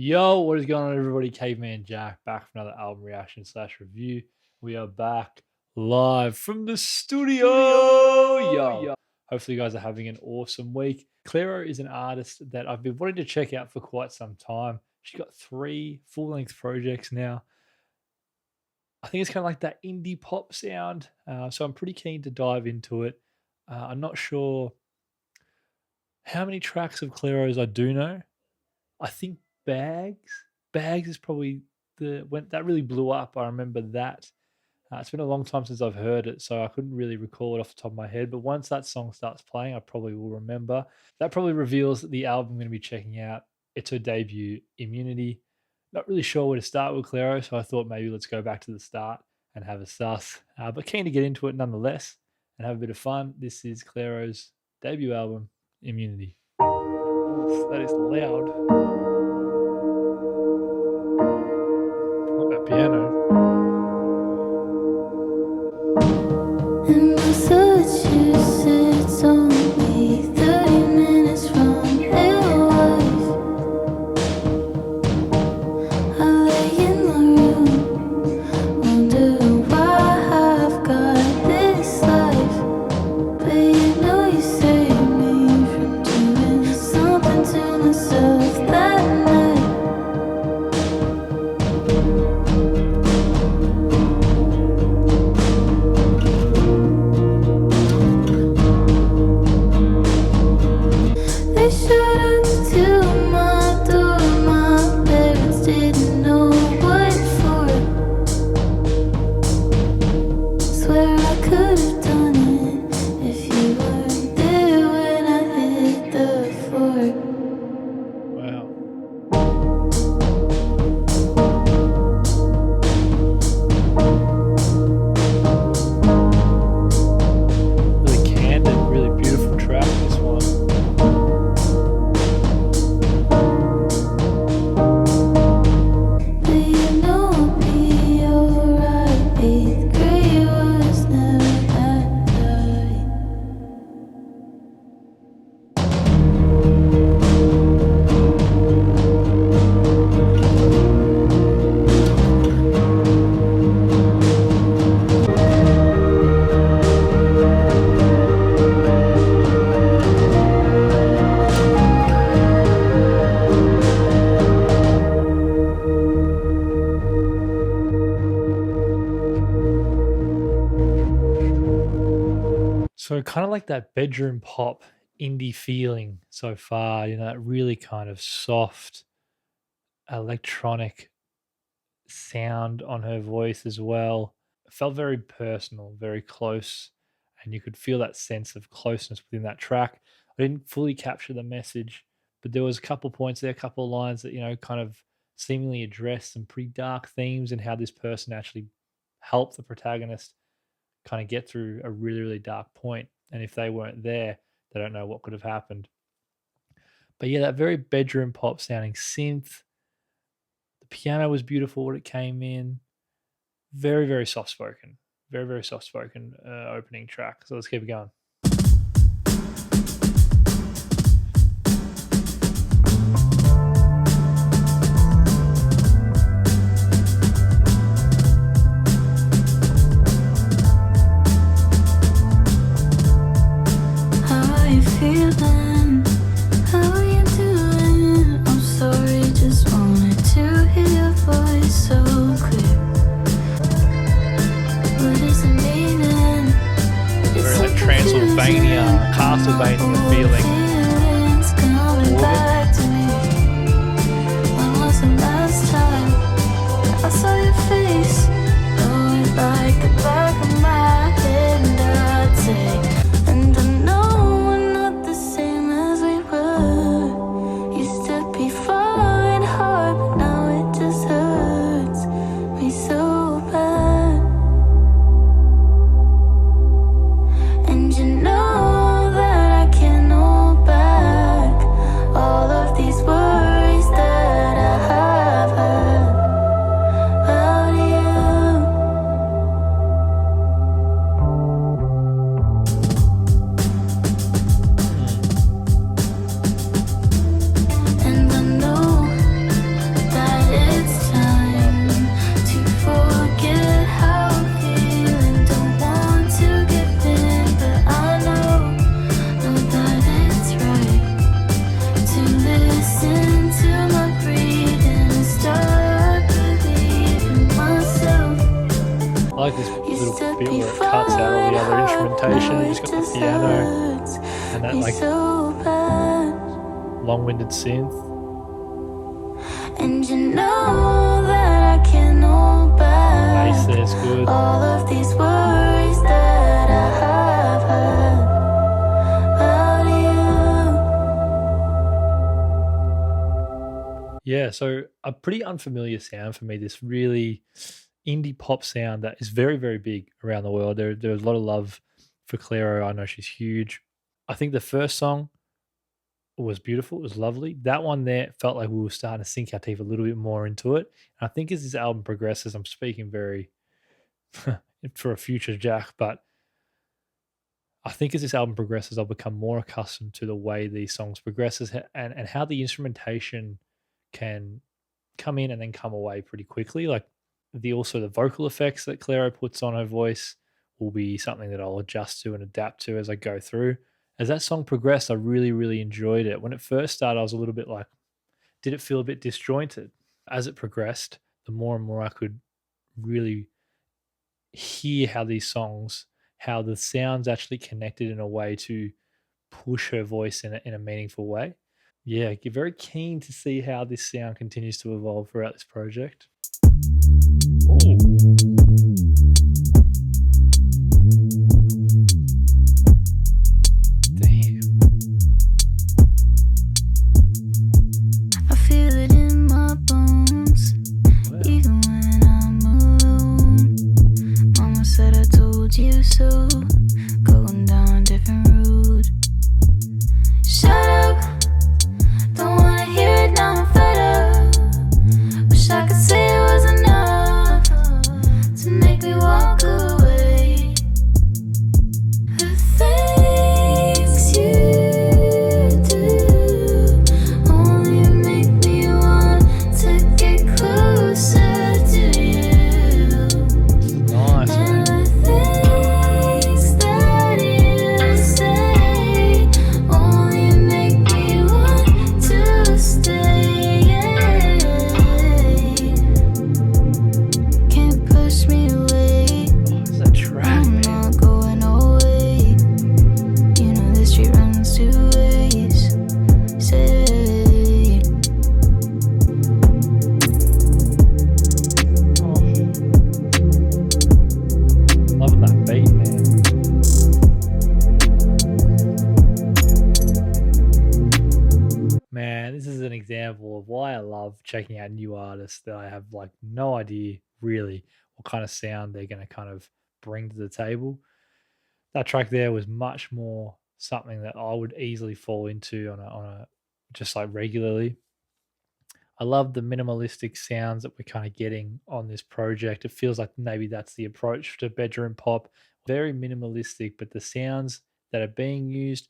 Yo, what is going on, everybody? Caveman Jack back for another album reaction slash review. We are back live from the studio. Yo, hopefully, you guys are having an awesome week. Clairo is an artist that I've been wanting to check out for quite some time. She's got 3 full length projects now. I think it's kind of like that indie pop sound. So I'm pretty keen to dive into it. I'm not sure how many tracks of Clairo's I do know. I think Bags. Bags is probably the when that really blew up. I remember that. It's been a long time since I've heard it, so I couldn't really recall it off the top of my head. But once that song starts playing, I probably will remember. That probably reveals the album I'm going to be checking out. It's her debut, Immunity. Not really sure where to start with Clairo, so I thought maybe let's go back to the start and have a sus. But keen to get into it nonetheless and have a bit of fun. This is Clairo's debut album, Immunity. Oof, that is loud. That piano. And Massachusetts, only 30 minutes from Alewife. I lay in my room, wonder why I've got this life. But you know you saved me from doing something to myself that night. They showed up to my door, my parents didn't know what for. Swear I could have done it if you weren't there when I hit the fork. Wow. Really candid, really beautiful track, this one. But you know I'll be alright. 8th grade was never that tight. So kind of like that bedroom pop indie feeling so far, that really kind of soft electronic sound on her voice as well. It felt very personal, very close, and you could feel that sense of closeness within that track. I didn't fully capture the message, but there was a couple points there, a couple of lines that, kind of seemingly addressed some pretty dark themes and how this person actually helped the protagonist kind of get through a really, really dark point. And if they weren't there, they don't know what could have happened. But yeah, that very bedroom pop sounding synth. The piano was beautiful when it came in. Very, very soft spoken. Very, very soft spoken opening track. So let's keep it going. How you feeling? How you doing? I'm sorry, just wanted to hear your voice so clear. What is it meaning? Very like like this little bit where it cuts out all the other instrumentation. You just got the piano and that like long-winded synth. And you know that I can't hold back. Bass there's good. All of these worries that I have heard about you. Yeah, so a pretty unfamiliar sound for me, this really indie pop sound that is very, very big around the world. There's a lot of love for Clairo. I know she's huge. I think the first song was beautiful. It was lovely. That one there felt like we were starting to sink our teeth a little bit more into it. And I think as this album progresses, I'm speaking very for a future Jack, but I think as this album progresses, I'll become more accustomed to the way these songs progresses and how the instrumentation can come in and then come away pretty quickly. Like the vocal effects that Clairo puts on her voice will be something that I'll adjust to and adapt to as I go through. As that song progressed, I really, really enjoyed it. When it first started, I was a little bit like, did it feel a bit disjointed? As it progressed, the more and more I could really hear how the sounds actually connected in a way to push her voice in a meaningful way. Yeah, you're very keen to see how this sound continues to evolve throughout this project. Ooh. You so going down a different route. Shut up, don't wanna hear it now. I'm fed up. Wish I could say it was enough to make me walk away. The things you do only make me want to get closer to you. Nice, man. Example of why I love checking out new artists that I have like no idea really what kind of sound they're going to kind of bring to the table. That track there was much more something that I would easily fall into on a just like regularly. I love the minimalistic sounds that we're kind of getting on this project. It feels like maybe that's the approach to bedroom pop. Very minimalistic, but the sounds that are being used,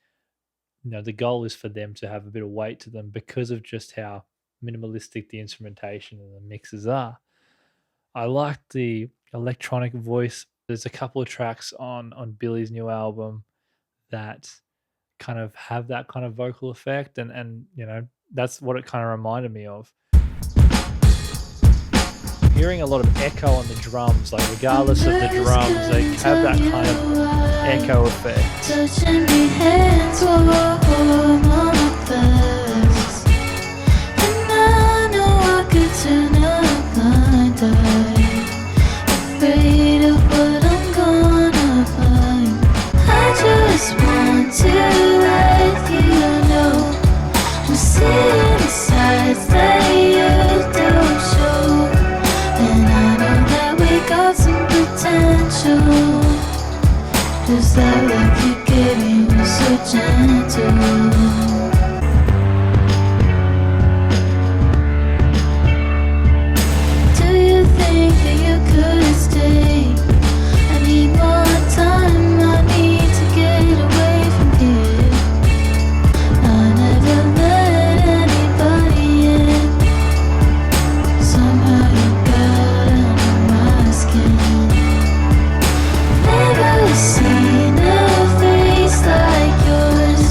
the goal is for them to have a bit of weight to them because of just how minimalistic the instrumentation and the mixes are. I like the electronic voice. There's a couple of tracks on Billy's new album that kind of have that kind of vocal effect, and that's what it kind of reminded me of. Hearing a lot of echo on the drums, like regardless of the drums, they have that kind of echo effect. Touching me hands while I'm on my best. And I know I could turn a blind eye, afraid of what I'm gonna find. I just want to let you know I'm seeing the sides that you don't show. And I know that we got some potential. Cause that look you gave me was so gentle. Do you think that you could stay? I need more time, I need to get away from here. I never let anybody in. Somehow you got under my skin. Never seen a face like yours.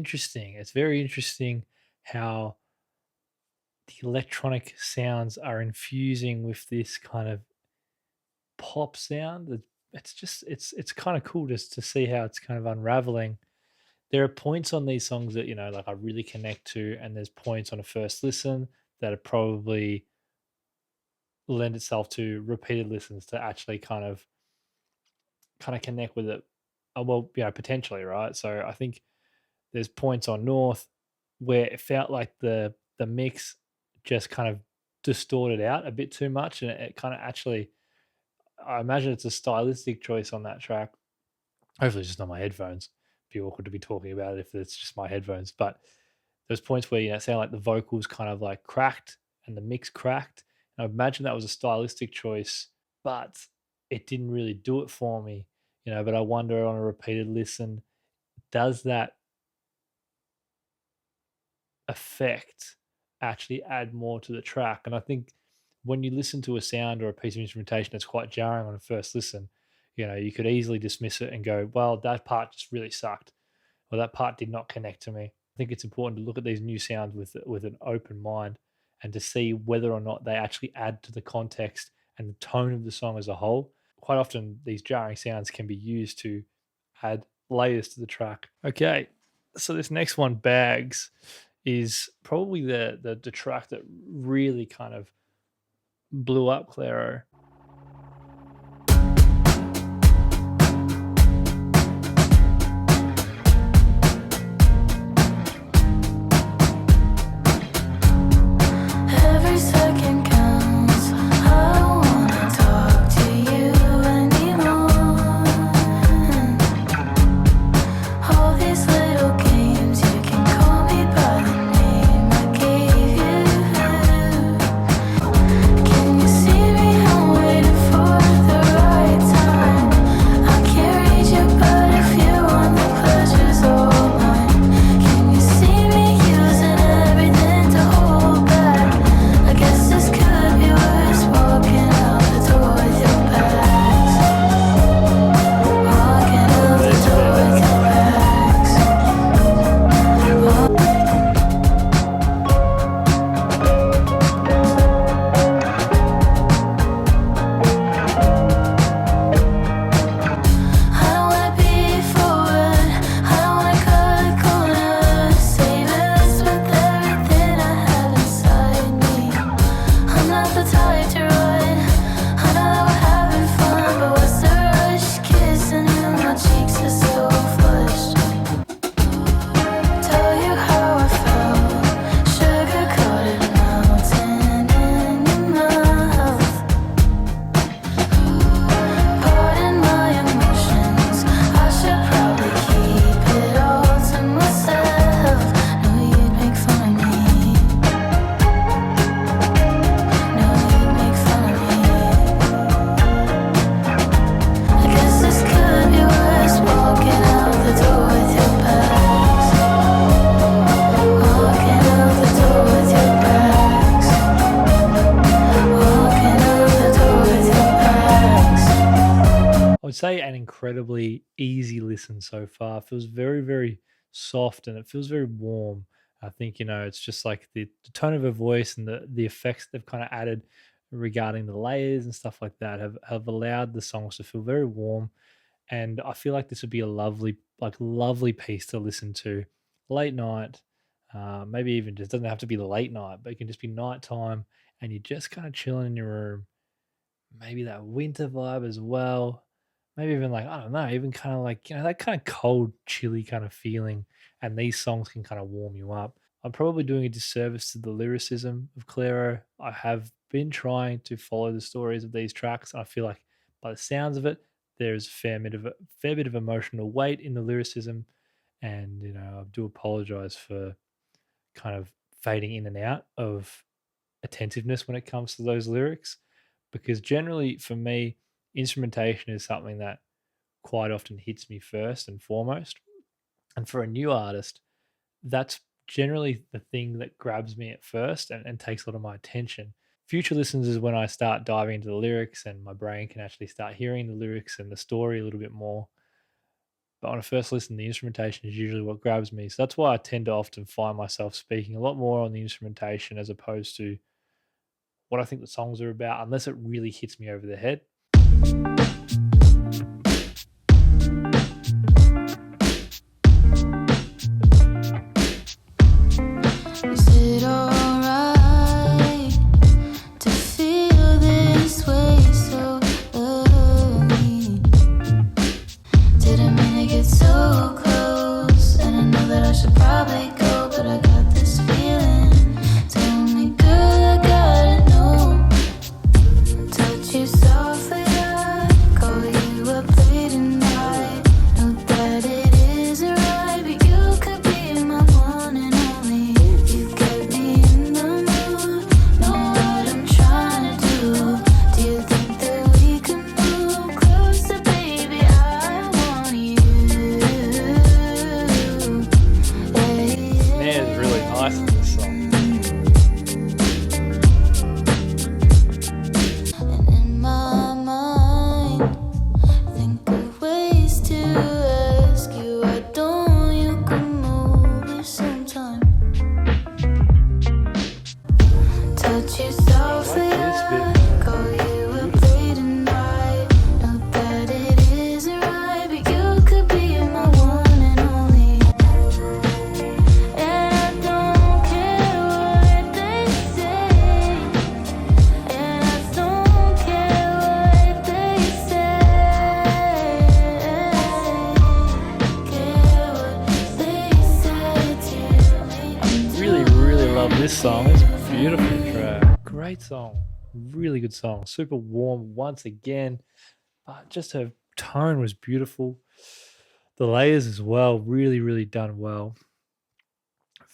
interesting. It's very interesting how the electronic sounds are infusing with this kind of pop sound. It's just it's kind of cool just to see how it's kind of unraveling. There are points on these songs that like I really connect to, and there's points on a first listen that are probably lend itself to repeated listens to actually kind of connect with it. Well, potentially, right? So I think there's points on North where it felt like the mix just kind of distorted out a bit too much, and it kind of actually, I imagine it's a stylistic choice on that track. Hopefully, it's just not my headphones. Be awkward to be talking about it if it's just my headphones. But there's points where it sound like the vocals kind of like cracked and the mix cracked. And I imagine that was a stylistic choice, but it didn't really do it for me. But I wonder on a repeated listen, does that effect actually add more to the track? And I think when you listen to a sound or a piece of instrumentation that's quite jarring on a first listen, you could easily dismiss it and go, well, that part just really sucked, or that part did not connect to me. I think it's important to look at these new sounds with an open mind and to see whether or not they actually add to the context and the tone of the song as a whole. Quite often, these jarring sounds can be used to add layers to the track. Okay, so this next one, Bags, is probably the track that really kind of blew up Clairo. Every second counts. I don't wanna talk to you anymore. All these little games, you can call me by the name I gave you. Can you see me? I'm waiting for the right time. I can't reach you, but if you want the pleasure's all mine. Can you see me using everything to hold back? I guess this could be worse, walking out the door with your bags. Walking out the door with your bags. I don't wanna be forward, I don't wanna cut a corner. Save us with everything I have inside me. I'm not the type to run. I know that we're having fun, but what's the rush? Kissing you, my cheeks are so flushed. Tell you how I felt, sugar-coated mountain in your mouth. Pardon my emotions, I should probably keep it all to myself. Know you'd make fun of me. Know you'd make fun of me. I guess this could be worse, walking out the door with your bags. Walking out the door with your bags. Walking out the door with your bags. I would say an incredibly easy listen so far. It feels very, very soft and it feels very warm. I think, it's just like the tone of her voice and the effects they've kind of added regarding the layers and stuff like that have allowed the songs to feel very warm. And I feel like this would be a lovely piece to listen to late night. Maybe even just doesn't have to be late night, but it can just be nighttime and you're just kind of chilling in your room. Maybe that winter vibe as well. Maybe even like, I don't know, even kind of like, that kind of cold, chilly kind of feeling. And these songs can kind of warm you up. I'm probably doing a disservice to the lyricism of Clairo. I have been trying to follow the stories of these tracks. And I feel like by the sounds of it, there's a fair bit of emotional weight in the lyricism. And, I do apologize for kind of fading in and out of attentiveness when it comes to those lyrics, because generally for me, instrumentation is something that quite often hits me first and foremost. And for a new artist, that's generally the thing that grabs me at first and takes a lot of my attention. Future listens is when I start diving into the lyrics and my brain can actually start hearing the lyrics and the story a little bit more. But when I first listen, the instrumentation is usually what grabs me. So that's why I tend to often find myself speaking a lot more on the instrumentation as opposed to what I think the songs are about, unless it really hits me over the head. Is it alright to feel this way so early? Didn't mean to get so close, and I know that I should probably go, but I got this feeling. Tell me, girl, I gotta know. Touch you softly, I call you up late at night. Know that it isn't right, but you could be my one and only. You get me in the mood, know what I'm trying to do. Do you think that we can move closer, baby? I want you. Man, it's really nice in this song. And in my mind, think of ways to ask you. Why don't you come over sometime? Touch you softly, this bit, I call you up late at night. Know that it isn't right, but you could be my one and only. And I don't care what they say. And I don't care what they say. Care what they say to me. Really, really love this song. It's a beautiful track. Great song. Really good song. Super warm once again. But just her tone was beautiful. The layers as well, really, really done well.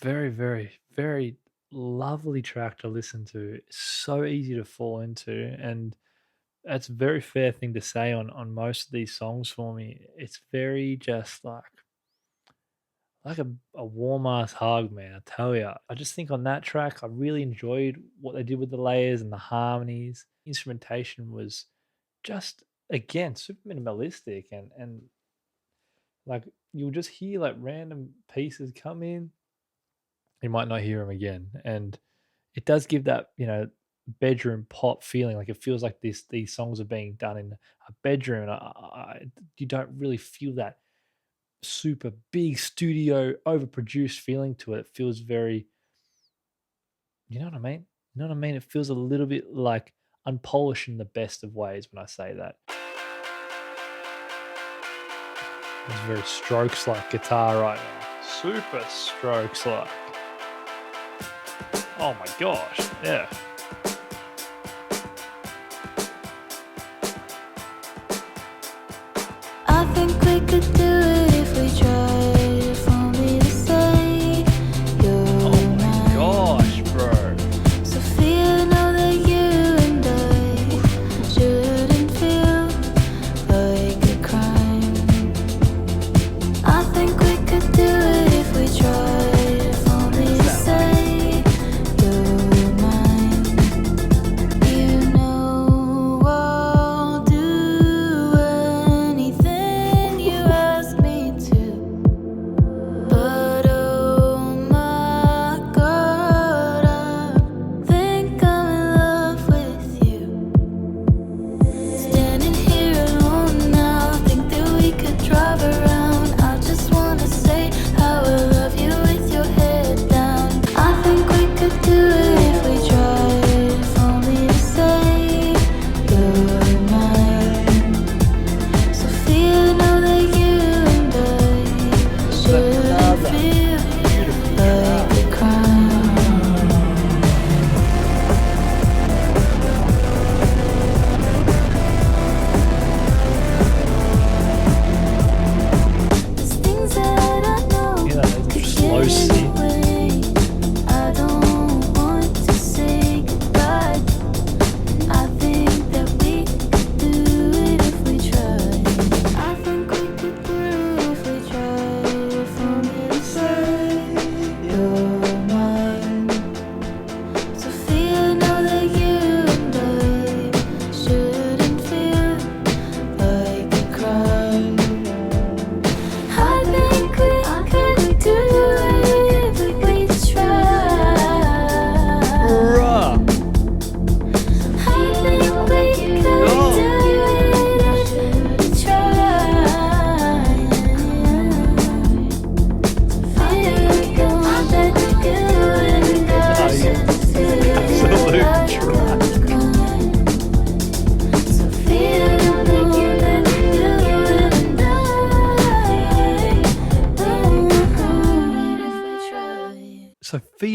Very, very, very lovely track to listen to. So easy to fall into. And that's a very fair thing to say on most of these songs for me. It's very just like a warm ass hug, man. I tell you, I just think on that track, I really enjoyed what they did with the layers and the harmonies. Instrumentation was just again super minimalistic, and like you'll just hear like random pieces come in. You might not hear them again, and it does give that bedroom pop feeling. Like it feels like these songs are being done in a bedroom, and you don't really feel that super big studio overproduced feeling to it. It feels very, you know what I mean? You know what I mean? It feels a little bit like unpolished in the best of ways when I say that. It's very strokes like guitar right now. Super strokes like. Oh my gosh, yeah. I think we could do it if we tried. For me to say you're Oh my mine. gosh, bro. Sophia, know that you and I shouldn't feel like a crime. I think we could do it if we tried. For me to say you're mine. You know I'll do anything you ask me to.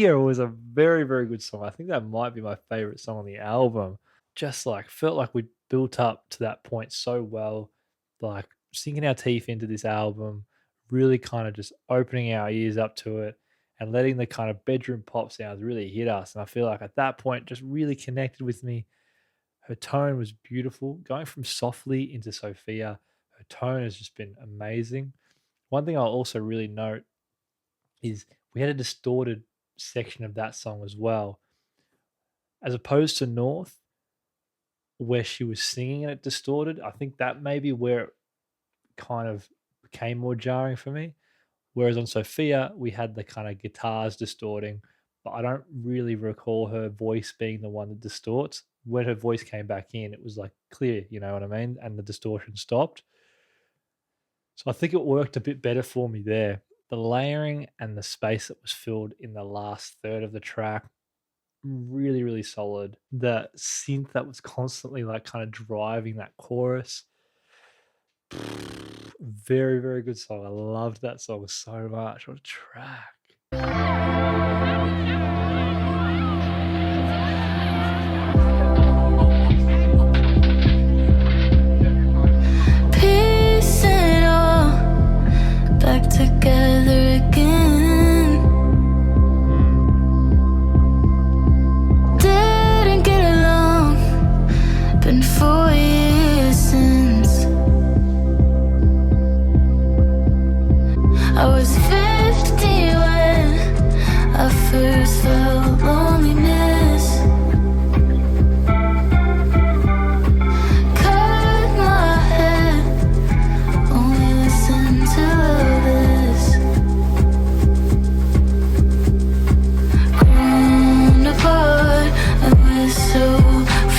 Sofia was a very, very good song. I think that might be my favorite song on the album. Just like felt like we built up to that point so well, like sinking our teeth into this album, really kind of just opening our ears up to it and letting the kind of bedroom pop sounds really hit us. And I feel like at that point, just really connected with me. Her tone was beautiful. Going from softly into Sophia, her tone has just been amazing. One thing I'll also really note is we had a distorted section of that song as well. As opposed to North, where she was singing and it distorted, I think that may be where it kind of became more jarring for me. Whereas on Sophia, we had the kind of guitars distorting, but I don't really recall her voice being the one that distorts. When her voice came back in, it was like clear, you know what I mean? And the distortion stopped. So I think it worked a bit better for me there. The layering and the space that was filled in the last third of the track, really, really solid. The synth that was constantly like kind of driving that chorus, very, very good song. I loved that song so much. What a track. Piece it all back together again. Didn't get along, been 4 years since I was 50 when I first felt loneliness. Cut my head, only listen to this. Grown apart, and we're so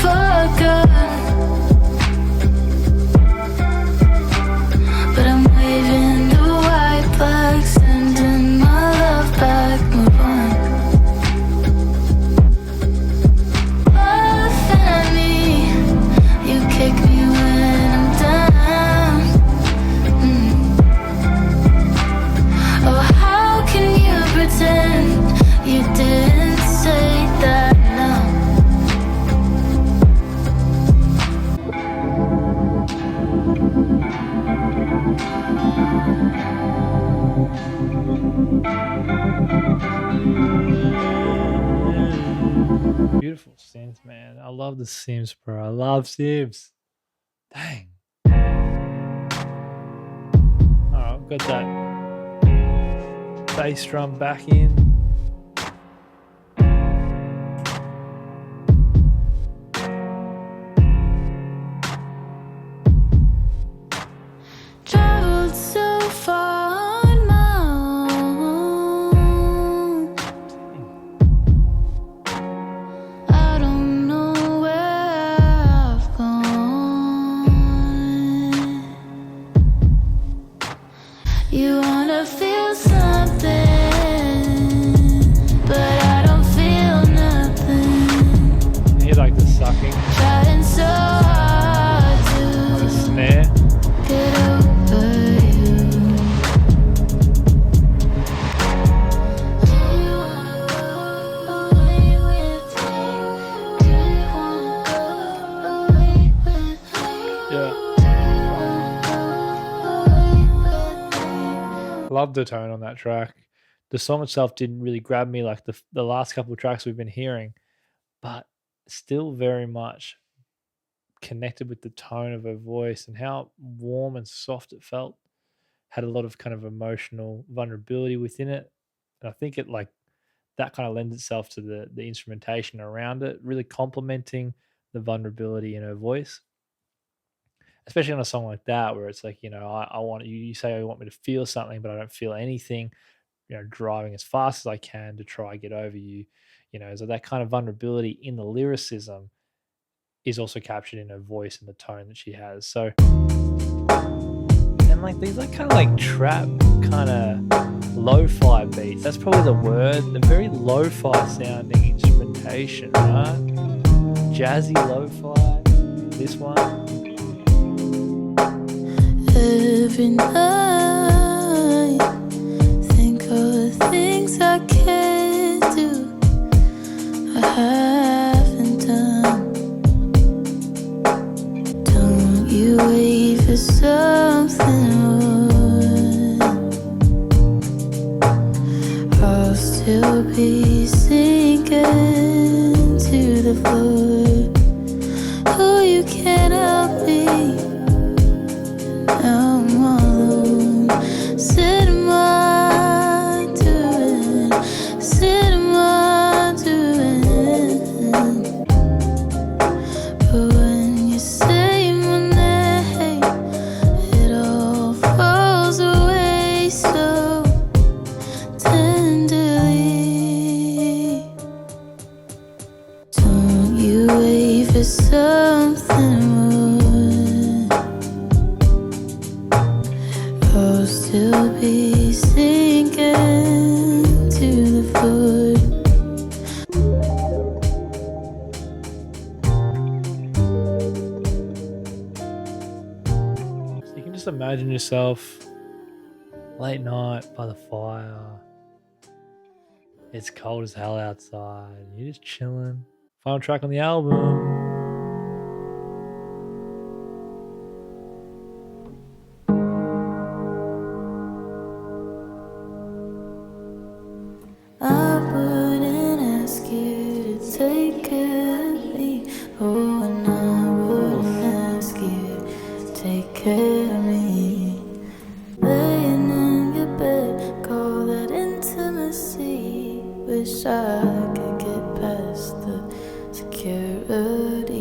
far gone. But I'm waving the white flag, sending my love back, move on. Laughing at me, you kick me when I'm down. Oh, how can you pretend you didn't say that now? Beautiful synth, man. I love the Sims, bro. I love Sims. Dang. Alright, I've got that bass drum back in. Traveled so far on my own. I don't know where I've gone. You wanna feel something, but I don't feel nothing. You hear like the sucking Trying so hard on the to snare. get over you. Do you wanna go away with me? Do you wanna go away with me? Yeah. Love the tone on that track. The song itself didn't really grab me like the last couple of tracks we've been hearing, but still very much connected with the tone of her voice and how warm and soft it felt. Had a lot of kind of emotional vulnerability within it. And I think it like that kind of lends itself to the instrumentation around it, really complementing the vulnerability in her voice. Especially on a song like that, where it's like, you know, I want you say I want me to feel something, but I don't feel anything, you know, driving as fast as I can to try get over you, you know, so that kind of vulnerability in the lyricism is also captured in her voice and the tone that she has. So, and like these like kind of like trap kind of lo-fi beats. That's probably the word. The very lo-fi sounding instrumentation, right? Jazzy lo-fi. This one. Every night, think of the things I can't do. floor. Oh, you can't help me. Now I'm all alone. Sitting wondering, sitting wondering. But when you say my name, it all falls away so tenderly. Don't you wait for something more? I'll still be sinking to the floor. So you can just imagine yourself late night by the fire. It's cold as hell outside. You're just chilling. Final track on the album. I wouldn't ask you to take care of me. Oh, and I wouldn't ask you to take care of me. Laying in your bed, call that intimacy. Wish I could get past the security.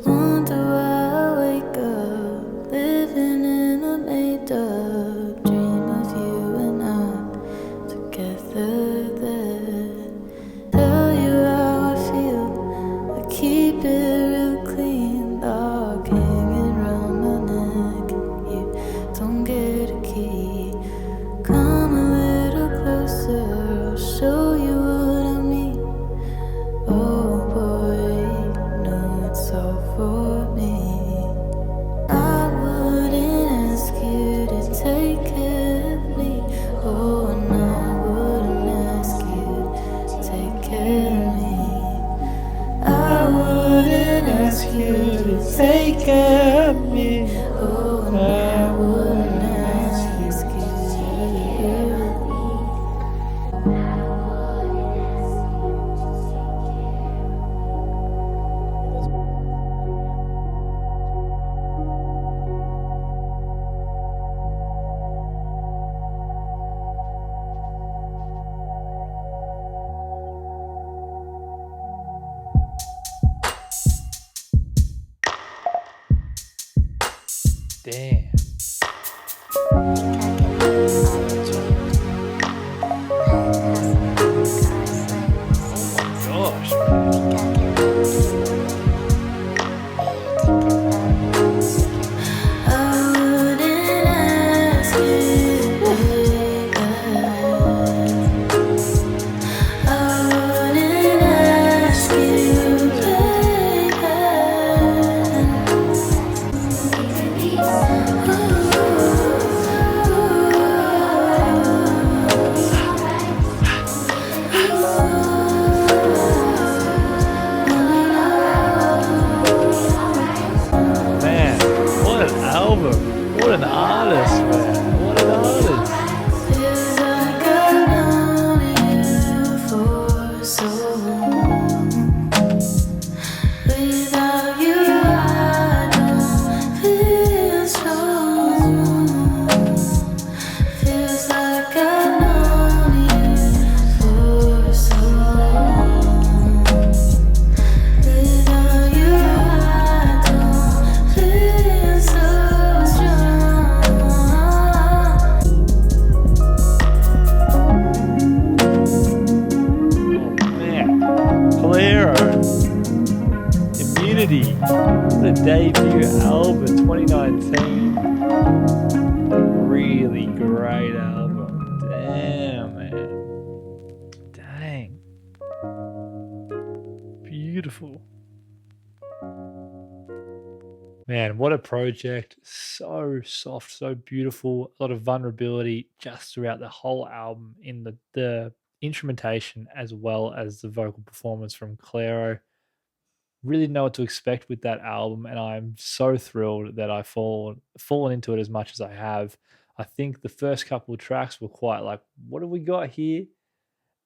Wonder why I wake up living in a made-up dream of you and I together there. Tell you how I feel, I keep it real clean. Lock hanging round my neck, you don't get a key. Come a little closer, I'll show you what I mean. Oh boy, no, it's all for me. I wouldn't ask you to take care of me. Oh, and I wouldn't ask you to take care of me. I wouldn't ask you to take care of me. Oh, and I wouldn't ask you to take care of me. Damn. Gosh. I wouldn't ask you, baby. I wouldn't ask you, Man, what an album. What an artist, man. What an artist. Feels like I've known you for so long. Without you, I don't feel strong. Feels like I've known you for so long. Without you, I don't feel so strong. Man. Clairo. Immunity. The debut album 2019. Really great album. Damn, man. Dang. Beautiful. Man, what a project. So soft, so beautiful. A lot of vulnerability just throughout the whole album in the instrumentation as well as the vocal performance from Clairo. Really didn't know what to expect with that album, and I'm so thrilled that I've fallen into it as much as I have. I think the first couple of tracks were quite like, what have we got here?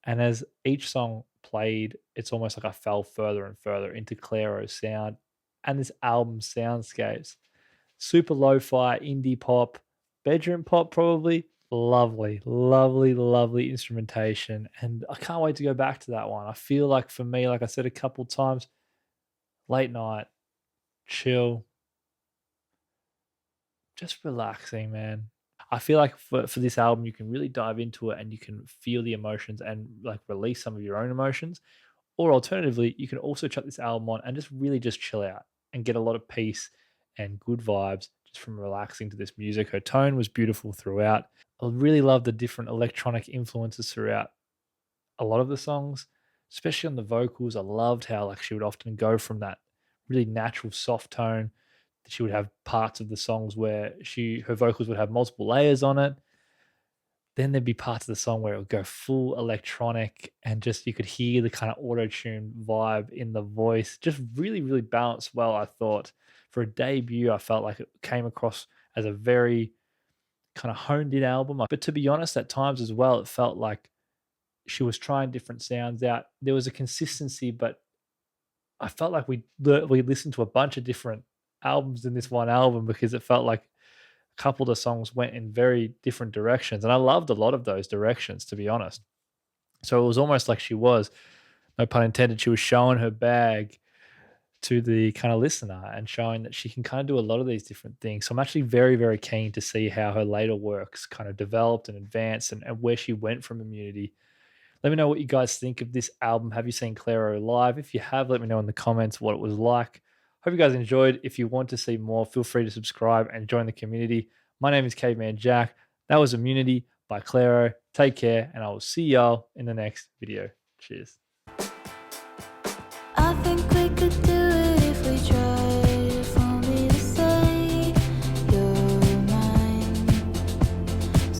And as each song played, it's almost like I fell further and further into Clairo's sound and this album's soundscapes. Super lo-fi, indie pop, bedroom pop probably. Lovely, lovely, lovely instrumentation. And I can't wait to go back to that one. I feel like for me, like I said a couple times, late night, chill, just relaxing, man. I feel like for this album, you can really dive into it and you can feel the emotions and like release some of your own emotions. Or alternatively, you can also chuck this album on and just really just chill out and get a lot of peace and good vibes just from relaxing to this music. Her tone was beautiful throughout. I really love the different electronic influences throughout a lot of the songs, especially on the vocals. I loved how like she would often go from that really natural soft tone. She would have parts of the songs where her vocals would have multiple layers on it. Then there'd be parts of the song where it would go full electronic and just you could hear the kind of auto-tune vibe in the voice. Just really, really balanced well, I thought. For a debut, I felt like it came across as a very kind of honed in album. But to be honest, at times as well, it felt like she was trying different sounds out. There was a consistency, but I felt like we listened to a bunch of different albums in this one album because it felt like a couple of the songs went in very different directions, and I loved a lot of those directions, to be honest. So it was almost like she was, no pun intended, she was showing her bag to the kind of listener and showing that she can kind of do a lot of these different things. So I'm actually very, very keen to see how her later works kind of developed and advanced and where she went from Immunity. Let me know what you guys think of this album. Have you seen Clairo live? If you have, let me know in the comments what it was like. Hope you guys enjoyed. If you want to see more, feel free to subscribe and join the community. My name is Caveman Jack. That was Immunity by Clairo. Take care, and I will see y'all in the next video. Cheers. I think